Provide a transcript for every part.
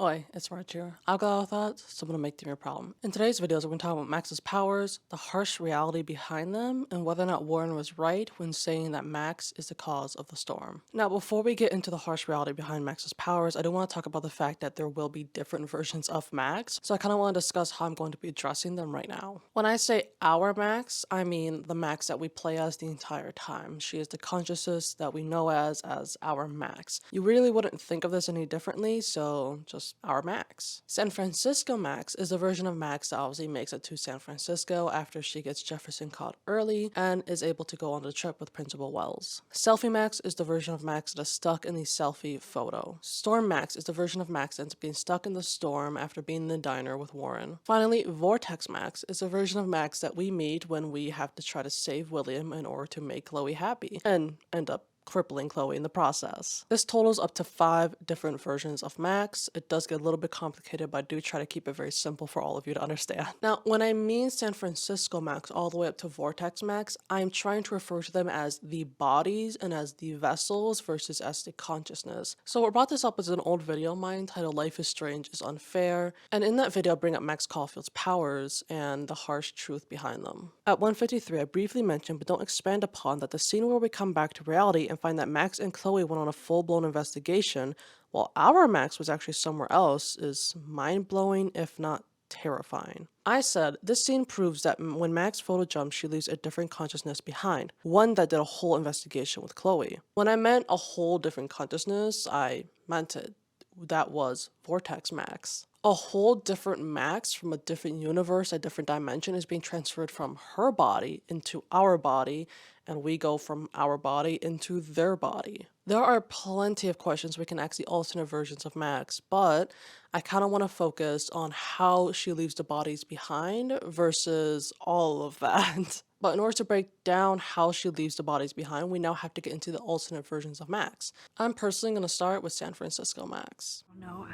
Oi, it's Raj here. I've got all thoughts, so I'm gonna make them your problem. In today's videos, we're gonna talk about Max's powers, the harsh reality behind them, and whether or not Warren was right when saying that Max is the cause of the storm. Now, before we get into the harsh reality behind Max's powers, I do want to talk about the fact that there will be different versions of Max, so I kind of want to discuss how I'm going to be addressing them right now. When I say our Max, I mean the Max that we play as the entire time. She is the consciousness that we know as our Max. You really wouldn't think of this any differently, so just our Max. San Francisco Max is a version of Max that obviously makes it to San Francisco after she gets Jefferson caught early and is able to go on the trip with Principal Wells. Selfie Max is the version of Max that is stuck in the selfie photo. Storm Max is the version of Max that ends up getting stuck in the storm after being in the diner with Warren. Finally, Vortex Max is a version of Max that we meet when we have to try to save William in order to make Chloe happy and end up crippling Chloe in the process. This totals up to 5 different versions of Max. It does get a little bit complicated, but I do try to keep it very simple for all of you to understand. Now, when I mean San Francisco Max all the way up to Vortex Max, I'm trying to refer to them as the bodies and as the vessels versus as the consciousness. So what brought this up is an old video of mine titled Life is Strange is Unfair, and in that video I bring up Max Caulfield's powers and the harsh truth behind them. At 153, I briefly mentioned, but don't expand upon, that the scene where we come back to reality and find that Max and Chloe went on a full-blown investigation while our Max was actually somewhere else is mind-blowing, if not terrifying. I said, this scene proves that when Max photo jumps, she leaves a different consciousness behind, one that did a whole investigation with Chloe. When I meant a whole different consciousness, I meant it. That was Vortex Max. A whole different Max from a different universe, a different dimension is being transferred from her body into our body, and we go from our body into their body. There are plenty of questions we can ask the alternate versions of Max, but I kind of want to focus on how she leaves the bodies behind versus all of that. But in order to break down how she leaves the bodies behind, we now have to get into the alternate versions of Max. I'm personally going to start with San Francisco Max. No,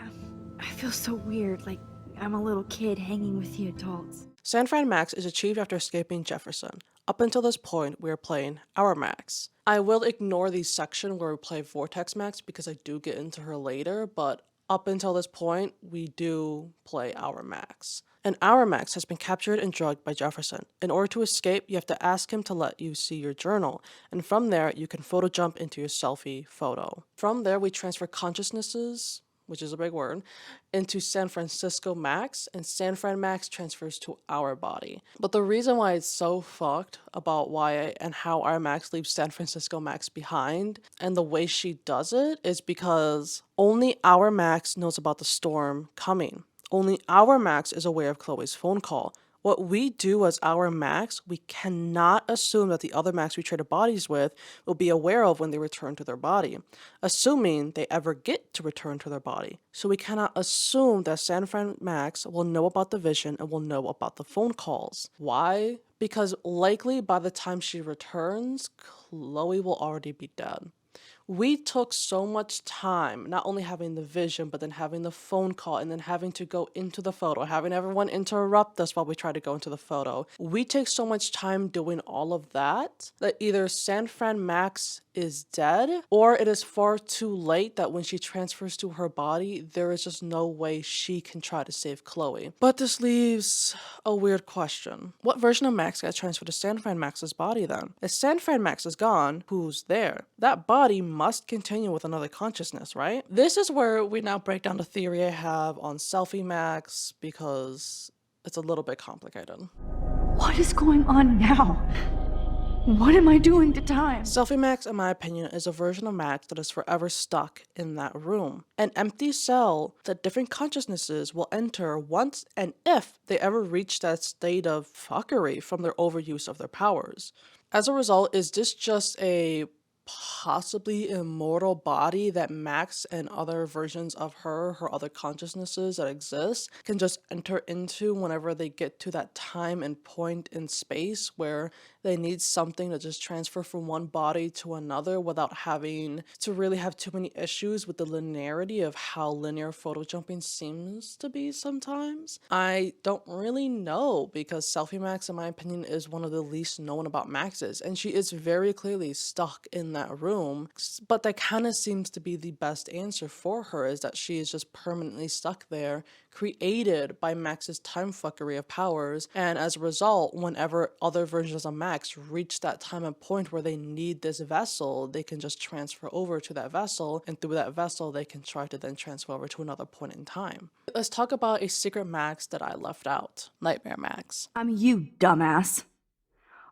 I feel so weird, like I'm a little kid hanging with the adults. San Fran Max is achieved after escaping Jefferson. Up until this point, we are playing our Max. I will ignore the section where we play Vortex Max because I do get into her later, but up until this point, we do play our Max. And our Max has been captured and drugged by Jefferson. In order to escape, you have to ask him to let you see your journal, and from there, you can photo jump into your selfie photo. From there, we transfer consciousnesses, which is a big word, into San Francisco Max, and San Fran Max transfers to our body. But the reason why it's so fucked about why and how our Max leaves San Francisco Max behind and the way she does it is because only our Max knows about the storm coming. Only our Max is aware of Chloe's phone call. What we do as our Max, we cannot assume that the other Max we traded bodies with will be aware of when they return to their body, assuming they ever get to return to their body. So we cannot assume that San Fran Max will know about the vision and will know about the phone calls. Why? Because likely by the time she returns, Chloe will already be dead. We took so much time, not only having the vision, but then having the phone call and then having to go into the photo, having everyone interrupt us while we try to go into the photo. We take so much time doing all of that either San Fran Max is dead or it is far too late that when she transfers to her body, there is just no way she can try to save Chloe. But this leaves a weird question. What version of Max got transferred to San Fran Max's body then? If San Fran Max is gone, who's there? That body must continue with another consciousness, right? This is where we now break down the theory I have on Selfie Max because it's a little bit complicated. What is going on now? What am I doing to time? Selfie Max, in my opinion, is a version of Max that is forever stuck in that room. An empty cell that different consciousnesses will enter once and if they ever reach that state of fuckery from their overuse of their powers. As a result, is this just a possibly immortal body that Max and other versions of her other consciousnesses that exist, can just enter into whenever they get to that time and point in space where they need something to just transfer from one body to another without having to really have too many issues with the linearity of how linear photo jumping seems to be sometimes? I don't really know because Selfie Max, in my opinion, is one of the least known about Maxes, and she is very clearly stuck in that room. But that kind of seems to be the best answer for her, is that she is just permanently stuck there, created by Max's time fuckery of powers. And as a result, whenever other versions of Max reach that time and point where they need this vessel, they can just transfer over to that vessel, and through that vessel they can try to then transfer over to another point in time. Let's talk about a secret Max that I left out, Nightmare Max. I'm you, dumbass.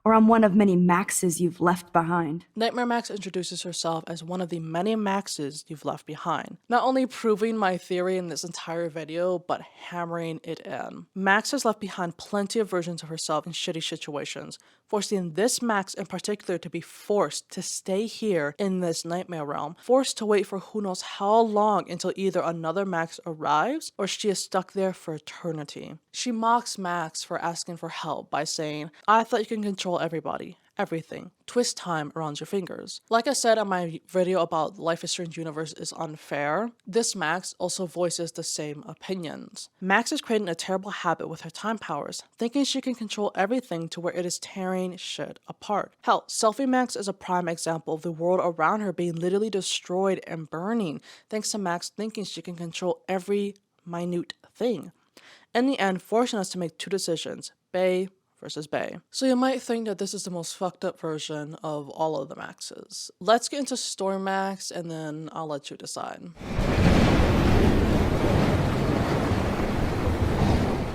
Or I'm one of many Maxes you've left behind. Nightmare Max introduces herself as one of the many Maxes you've left behind, not only proving my theory in this entire video, but hammering it in. Max has left behind plenty of versions of herself in shitty situations, forcing this Max in particular to be forced to stay here in this nightmare realm, forced to wait for who knows how long until either another Max arrives or she is stuck there for eternity. She mocks Max for asking for help by saying, "I thought you can control everybody. Everything. Twist time around your fingers." Like I said on my video about Life is Strange universe is unfair, this Max also voices the same opinions. Max is creating a terrible habit with her time powers, thinking she can control everything to where it is tearing shit apart. Hell, Selfie Max is a prime example of the world around her being literally destroyed and burning, thanks to Max thinking she can control every minute thing. In the end, forcing us to make two decisions, Bay versus Bay. So you might think that this is the most fucked up version of all of the Maxes. Let's get into Storm Max and then I'll let you decide.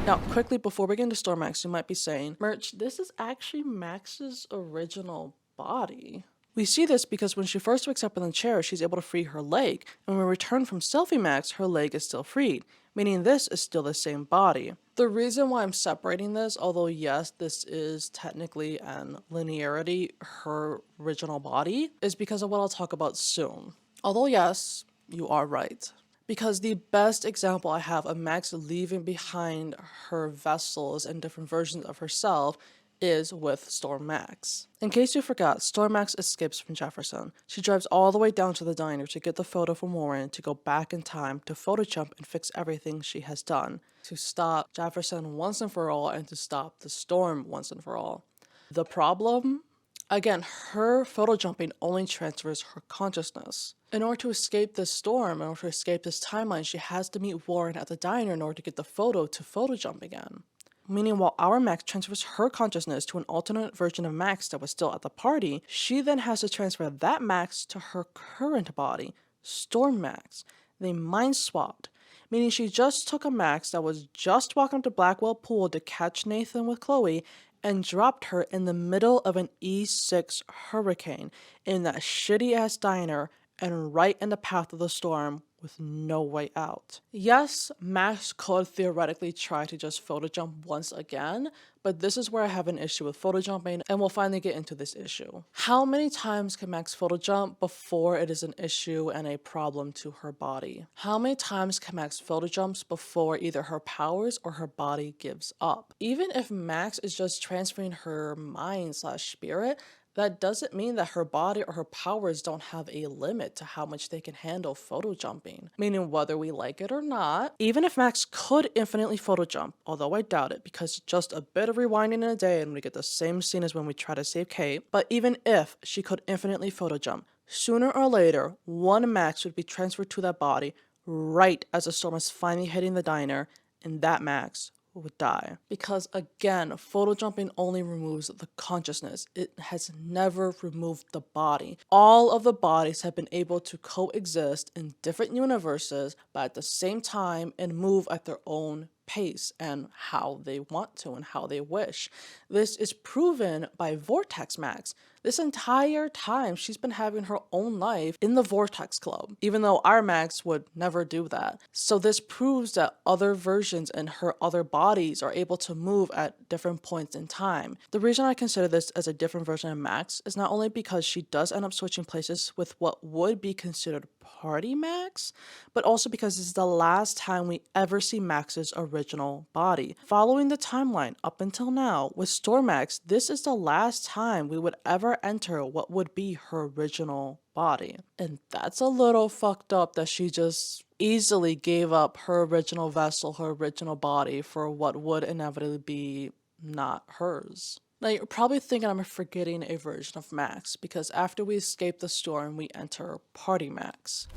Now, quickly before we get into Storm Max, you might be saying, Merch, this is actually Max's original body. We see this because when she first wakes up in the chair, she's able to free her leg, and when we return from Selfie Max, her leg is still freed, meaning this is still the same body. The reason why I'm separating this, although yes, this is technically an linearity, her original body, is because of what I'll talk about soon. Although yes, you are right. Because the best example I have of Max leaving behind her vessels and different versions of herself is with Storm Max. In case you forgot, Storm Max escapes from Jefferson. She drives all the way down to the diner to get the photo from Warren to go back in time to photo jump and fix everything she has done, to stop Jefferson once and for all and to stop the storm once and for all. The problem? Again, her photo jumping only transfers her consciousness. In order to escape this storm, in order to escape this timeline, she has to meet Warren at the diner in order to get the photo to photo jump again. Meaning while our Max transfers her consciousness to an alternate version of Max that was still at the party, she then has to transfer that Max to her current body, Storm Max. They mind swapped, meaning she just took a Max that was just walking up to Blackwell Pool to catch Nathan with Chloe and dropped her in the middle of an E6 hurricane in that shitty ass diner and right in the path of the storm with no way out. Yes, Max could theoretically try to just photo jump once again, but this is where I have an issue with photo jumping, and we'll finally get into this issue. How many times can Max photo jump before it is an issue and a problem to her body? How many times can Max photo jumps before either her powers or her body gives up? Even if Max is just transferring her mind/spirit, that doesn't mean that her body or her powers don't have a limit to how much they can handle photo jumping. Meaning whether we like it or not, even if Max could infinitely photo jump, although I doubt it because just a bit of rewinding in a day and we get the same scene as when we try to save Kate, but even if she could infinitely photo jump, sooner or later, one Max would be transferred to that body right as the storm is finally hitting the diner, and that Max would die. Because again, photo jumping only removes the consciousness. It has never removed the body. All of the bodies have been able to coexist in different universes, but at the same time and move at their own pace and how they want to and how they wish. This is proven by Vortex Max. This entire time she's been having her own life in the Vortex Club, even though our Max would never do that. So this proves that other versions and her other bodies are able to move at different points in time. The reason I consider this as a different version of Max is not only because she does end up switching places with what would be considered Party Max, but also because this is the last time we ever see Max's original body. Following the timeline up until now, with Storm Max, this is the last time we would ever enter what would be her original body. And that's a little fucked up that she just easily gave up her original vessel, her original body, for what would inevitably be not hers. Now you're probably thinking I'm forgetting a version of Max, because after we escape the storm, we enter Party Max.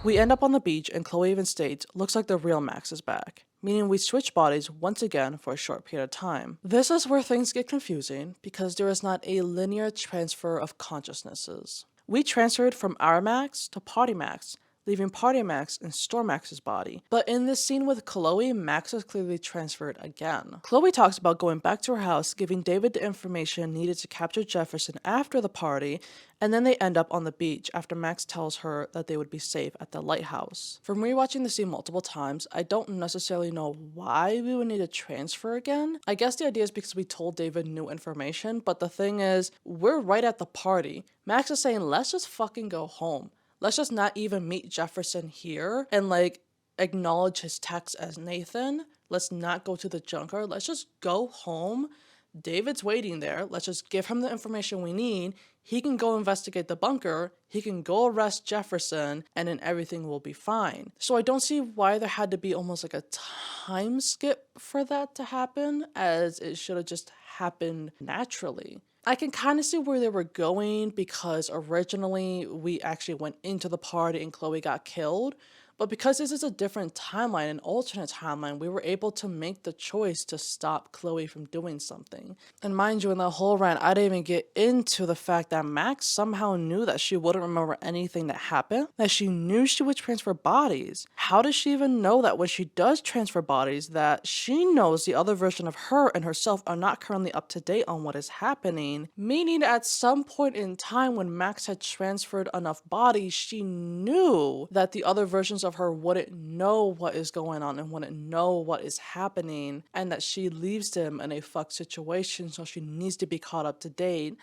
We end up on the beach, and Chloe even states, "Looks like the real Max is back," meaning we switch bodies once again for a short period of time. This is where things get confusing, because there is not a linear transfer of consciousnesses. We transferred from our Max to Party Max, leaving Party Max in Storm Max's body. But in this scene with Chloe, Max is clearly transferred again. Chloe talks about going back to her house, giving David the information needed to capture Jefferson after the party, and then they end up on the beach after Max tells her that they would be safe at the lighthouse. From rewatching the scene multiple times, I don't necessarily know why we would need to transfer again. I guess the idea is because we told David new information, but the thing is, we're right at the party. Max is saying, let's just fucking go home. Let's just not even meet Jefferson here and acknowledge his text as Nathan. Let's not go to the junkyard. Let's just go home. David's waiting there. Let's just give him the information we need. He can go investigate the bunker. He can go arrest Jefferson, and then everything will be fine. So I don't see why there had to be almost like a time skip for that to happen, as it should have just happened naturally. I can kind of see where they were going, because originally we actually went into the party and Chloe got killed. But because this is a different timeline, an alternate timeline, we were able to make the choice to stop Chloe from doing something. And mind you, in the whole rant, I didn't even get into the fact that Max somehow knew that she wouldn't remember anything that happened, that she knew she would transfer bodies. How does she even know that when she does transfer bodies, that she knows the other version of her and herself are not currently up to date on what is happening? Meaning at some point in time when Max had transferred enough bodies, she knew that the other versions of her wouldn't know what is going on and wouldn't know what is happening, and that she leaves them in a fucked situation, so she needs to be caught up to date.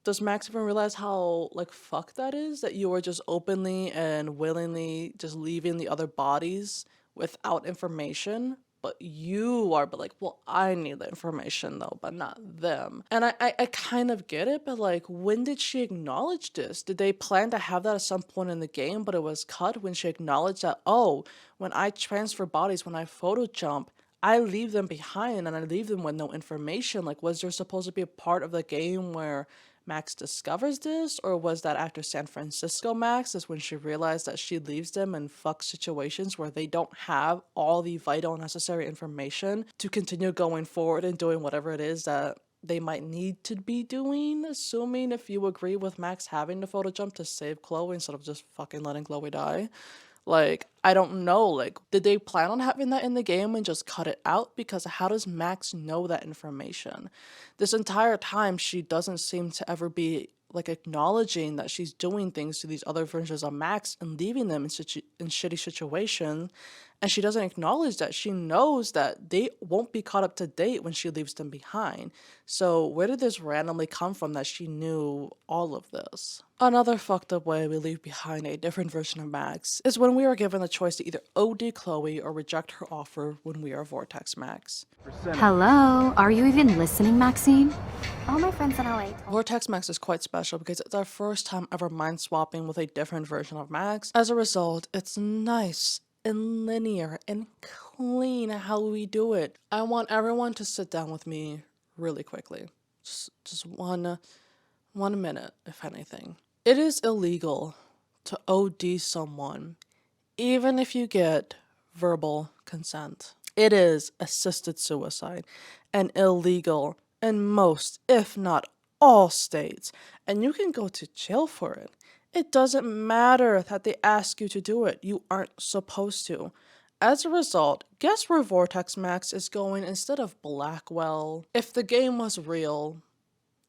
Does Max even realize how fucked that is, that you are just openly and willingly just leaving the other bodies without information? But you are, well, I need the information though, but not them. And I kind of get it, but when did she acknowledge this? Did they plan to have that at some point in the game, but it was cut when she acknowledged that, oh, when I transfer bodies, when I photo jump, I leave them behind and I leave them with no information? Was there supposed to be a part of the game where Max discovers this, or was that after San Francisco Max is when she realized that she leaves them in fuck situations where they don't have all the vital necessary information to continue going forward and doing whatever it is that they might need to be doing, assuming if you agree with Max having the photo jump to save Chloe instead of just fucking letting Chloe die? I don't know, did they plan on having that in the game and just cut it out? Because how does Max know that information? This entire time, she doesn't seem to ever be, acknowledging that she's doing things to these other versions of Max and leaving them in shitty situations. And she doesn't acknowledge that. She knows that they won't be caught up to date when she leaves them behind. So where did this randomly come from that she knew all of this? Another fucked up way we leave behind a different version of Max is when we are given the choice to either OD Chloe or reject her offer when we are Vortex Max. Hello? Are you even listening, Maxine? All my friends in LA told Vortex Max is quite special because it's our first time ever mind swapping with a different version of Max. As a result, it's nice and linear and clean how we do it. I want everyone to sit down with me really quickly. Just one minute, if anything. It is illegal to OD someone, even if you get verbal consent. It is assisted suicide and illegal in most, if not all states, and you can go to jail for it. It doesn't matter that they ask you to do it. You aren't supposed to. As a result, guess where Vortex Max is going instead of Blackwell? If the game was real,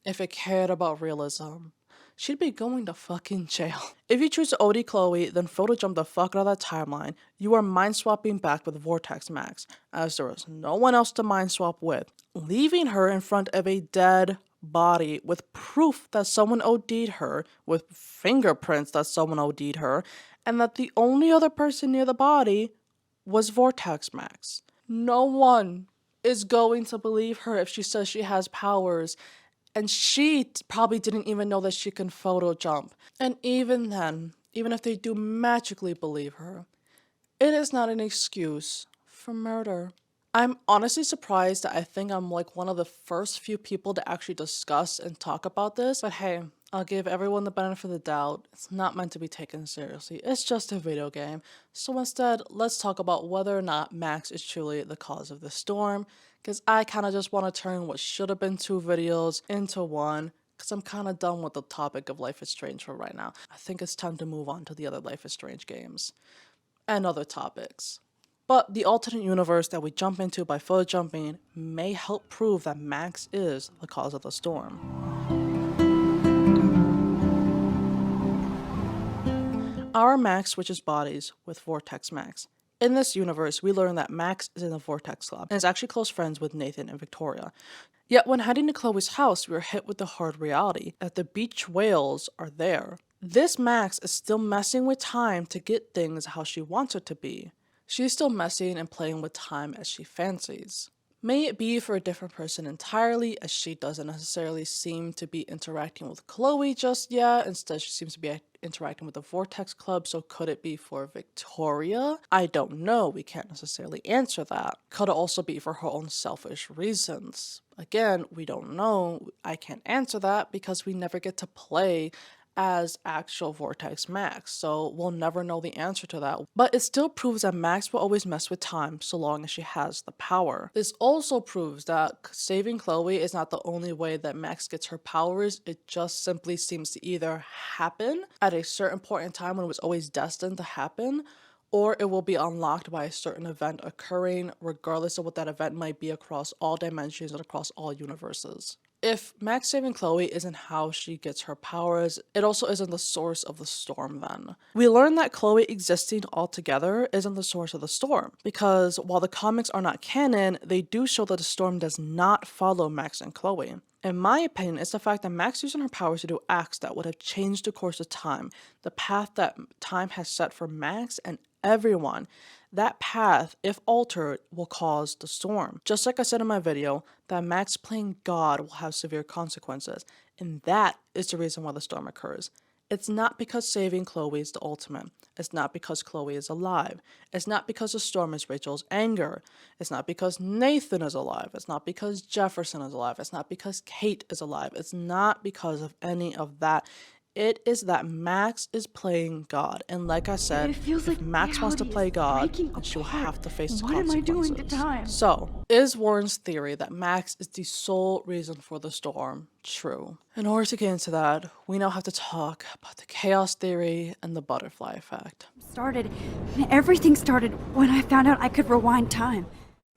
if it cared about realism, she'd be going to fucking jail. If you choose to OD Chloe, then photo jump the fuck out of that timeline, you are mind swapping back with Vortex Max, as there is no one else to mind swap with, leaving her in front of a dead body with proof that someone OD'd her, with fingerprints that someone OD'd her, and that the only other person near the body was Vortex Max. No one is going to believe her if she says she has powers, and she probably didn't even know that she can photo jump. And even then, even if they do magically believe her, it is not an excuse for murder. I'm honestly surprised that I think I'm like one of the first few people to actually discuss and talk about this, but hey, I'll give everyone the benefit of the doubt. It's not meant to be taken seriously, it's just a video game. So instead, let's talk about whether or not Max is truly the cause of the storm, because I kind of just want to turn what should have been 2 videos into one, because I'm kind of done with the topic of Life is Strange for right now. I think it's time to move on to the other Life is Strange games and other topics. But the alternate universe that we jump into by photo jumping may help prove that Max is the cause of the storm. Our Max switches bodies with Vortex Max. In this universe, we learn that Max is in the Vortex Club and is actually close friends with Nathan and Victoria. Yet when heading to Chloe's house, we are hit with the hard reality that the beach whales are there. This Max is still messing with time to get things how she wants it to be. She's still messing and playing with time as she fancies. May it be for a different person entirely, as she doesn't necessarily seem to be interacting with Chloe just yet. Instead, she seems to be interacting with the Vortex Club, so could it be for Victoria? I don't know, we can't necessarily answer that. Could it also be for her own selfish reasons? Again, we don't know. I can't answer that because we never get to play as actual Vortex Max, so we'll never know the answer to that. But it still proves that Max will always mess with time so long as she has the power. This also proves that saving Chloe is not the only way that Max gets her powers, it just simply seems to either happen at a certain point in time when it was always destined to happen, or it will be unlocked by a certain event occurring, regardless of what that event might be across all dimensions and across all universes. If Max saving Chloe isn't how she gets her powers, it also isn't the source of the storm then. We learn that Chloe existing altogether isn't the source of the storm, because while the comics are not canon, they do show that the storm does not follow Max and Chloe. In my opinion, it's the fact that Max using her powers to do acts that would have changed the course of time, the path that time has set for Max and everyone. That path, if altered, will cause the storm. Just like I said in my video, that Max playing God will have severe consequences, and that is the reason why the storm occurs. It's not because saving Chloe is the ultimate. It's not because Chloe is alive. It's not because the storm is Rachel's anger. It's not because Nathan is alive. It's not because Jefferson is alive. It's not because Kate is alive. It's not because of any of that. It is that Max is playing God. And like I said, It feels if like Max wants to reality play is God, breaking then she will apart. have to face the What am I doing to consequences. time? So, is Warren's theory that Max is the sole reason for the storm true? In order to get into that, we now have to talk about the chaos theory and the butterfly effect. Everything started when I found out I could rewind time.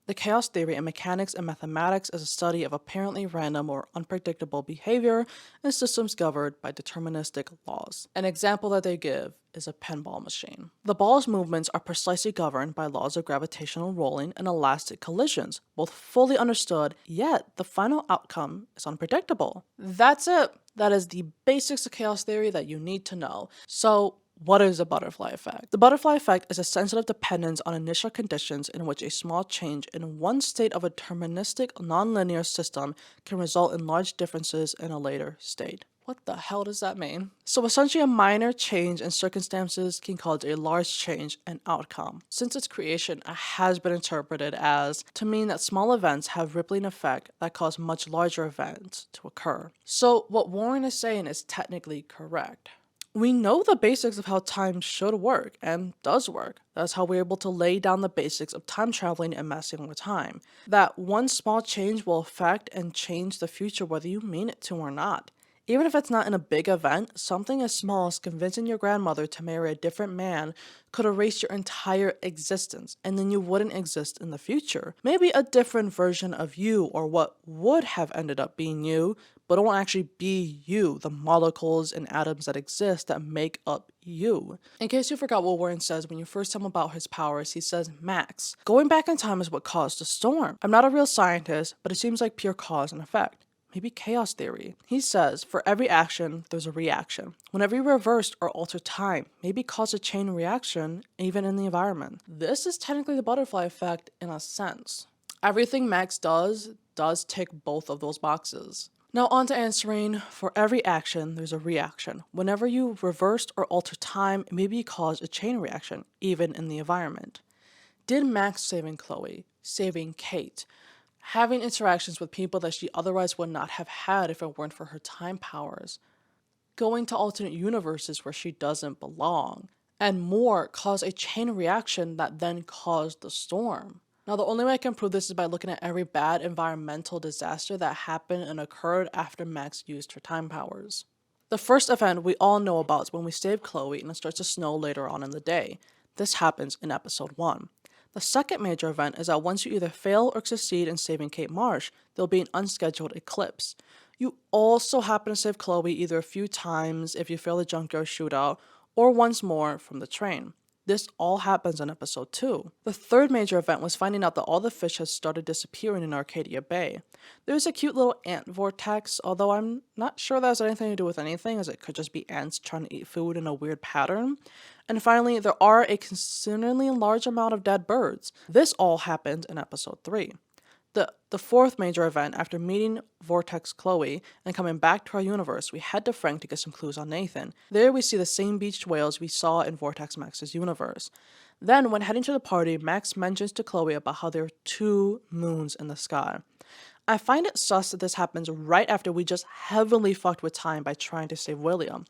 The chaos theory in mechanics and mathematics is a study of apparently random or unpredictable behavior in systems governed by deterministic laws. An example that they give is a pinball machine. The ball's movements are precisely governed by laws of gravitational rolling and elastic collisions, both fully understood, yet the final outcome is unpredictable. That's it. That is the basics of chaos theory that you need to know. So, what is the butterfly effect? The butterfly effect is a sensitive dependence on initial conditions in which a small change in one state of a deterministic nonlinear system can result in large differences in a later state. What the hell does that mean? So essentially a minor change in circumstances can cause a large change in outcome. Since its creation, it has been interpreted as to mean that small events have rippling effect that cause much larger events to occur. So what Warren is saying is technically correct. We know the basics of how time should work and does work. That's how we're able to lay down the basics of time traveling and messing with time. That one small change will affect and change the future whether you mean it to or not. Even if it's not in a big event, something as small as convincing your grandmother to marry a different man could erase your entire existence, and then you wouldn't exist in the future. Maybe a different version of you, or what would have ended up being you, but it won't actually be you, the molecules and atoms that exist that make up you. In case you forgot what Warren says when you first tell him about his powers, he says, Max, going back in time is what caused the storm. I'm not a real scientist, but it seems like pure cause and effect. Maybe chaos theory. He says, for every action, there's a reaction. Whenever you reversed or alter time, maybe cause a chain reaction, even in the environment. This is technically the butterfly effect in a sense. Everything Max does tick both of those boxes. Now on to answering, for every action, there's a reaction. Whenever you reversed or alter time, maybe you cause a chain reaction, even in the environment. Did Max saving Chloe, saving Kate, having interactions with people that she otherwise would not have had if it weren't for her time powers, going to alternate universes where she doesn't belong, and more cause a chain reaction that then caused the storm? Now, the only way I can prove this is by looking at every bad environmental disaster that happened and occurred after Max used her time powers. The first event we all know about is when we save Chloe and it starts to snow later on in the day. This happens in episode 1. The second major event is that once you either fail or succeed in saving Kate Marsh, there'll be an unscheduled eclipse. You also happen to save Chloe either a few times if you fail the junkyard shootout, or once more from the train. This all happens in episode 2. The third major event was finding out that all the fish had started disappearing in Arcadia Bay. There's a cute little ant vortex, although I'm not sure that has anything to do with anything, as it could just be ants trying to eat food in a weird pattern. And finally, there are a considerably large amount of dead birds. This all happened in episode 3. The fourth major event, after meeting Vortex Chloe and coming back to our universe, we head to Frank to get some clues on Nathan. There we see the same beached whales we saw in Vortex Max's universe. Then, when heading to the party, Max mentions to Chloe about how there are 2 moons in the sky. I find it sus that this happens right after we just heavily fucked with time by trying to save William.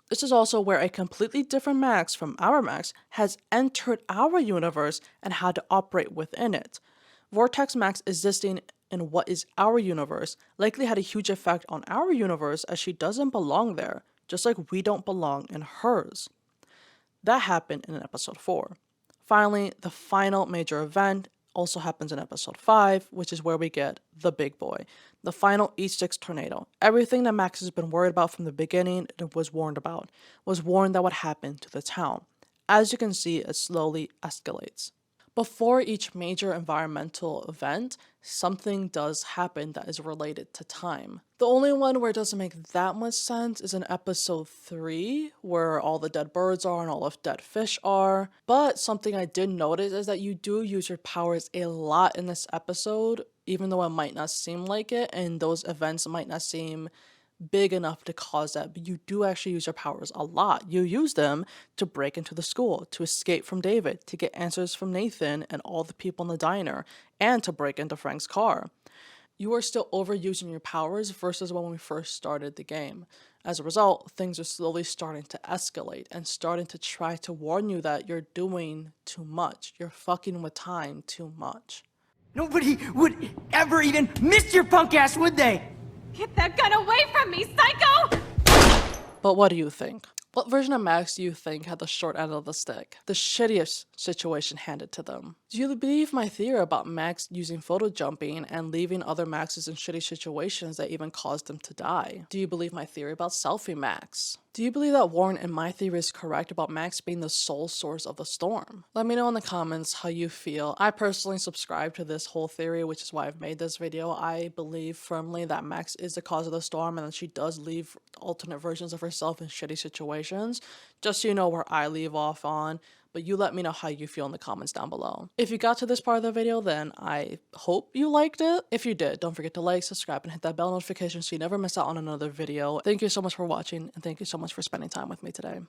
This is also where a completely different Max from our Max has entered our universe and had to operate within it. Vortex Max existing in what is our universe likely had a huge effect on our universe, as she doesn't belong there, just like we don't belong in hers. That happened in episode 4. Finally, the final major event also happens in episode 5, which is where we get the big boy, the final E6 tornado. Everything that Max has been worried about from the beginning and was warned that would happen to the town. As you can see, it slowly escalates. Before each major environmental event, something does happen that is related to time. The only one where it doesn't make that much sense is in episode 3, where all the dead birds are and all of dead fish are. But something I did notice is that you do use your powers a lot in this episode, even though it might not seem like it, and those events might not seem big enough to cause that, but you do actually use your powers a lot. You use them to break into the school, to escape from David, to get answers from Nathan and all the people in the diner, and to break into Frank's car. You are still overusing your powers versus when we first started the game. As a result, things are slowly starting to escalate and starting to try to warn you that you're doing too much. You're fucking with time too much. Nobody would ever even miss your punk ass, would they? Get that gun away from me, psycho! But what do you think? What version of Max do you think had the short end of the stick? The shittiest situation handed to them? Do you believe my theory about Max using photo jumping and leaving other Maxes in shitty situations that even caused them to die? Do you believe my theory about Selfie Max? Do you believe that Warren and my theory is correct about Max being the sole source of the storm? Let me know in the comments how you feel. I personally subscribe to this whole theory, which is why I've made this video. I believe firmly that Max is the cause of the storm and that she does leave alternate versions of herself in shitty situations. Just so you know where I leave off on. But you let me know how you feel in the comments down below. If you got to this part of the video, then I hope you liked it. If you did, don't forget to like, subscribe, and hit that bell notification so you never miss out on another video. Thank you so much for watching, and thank you so much for spending time with me today.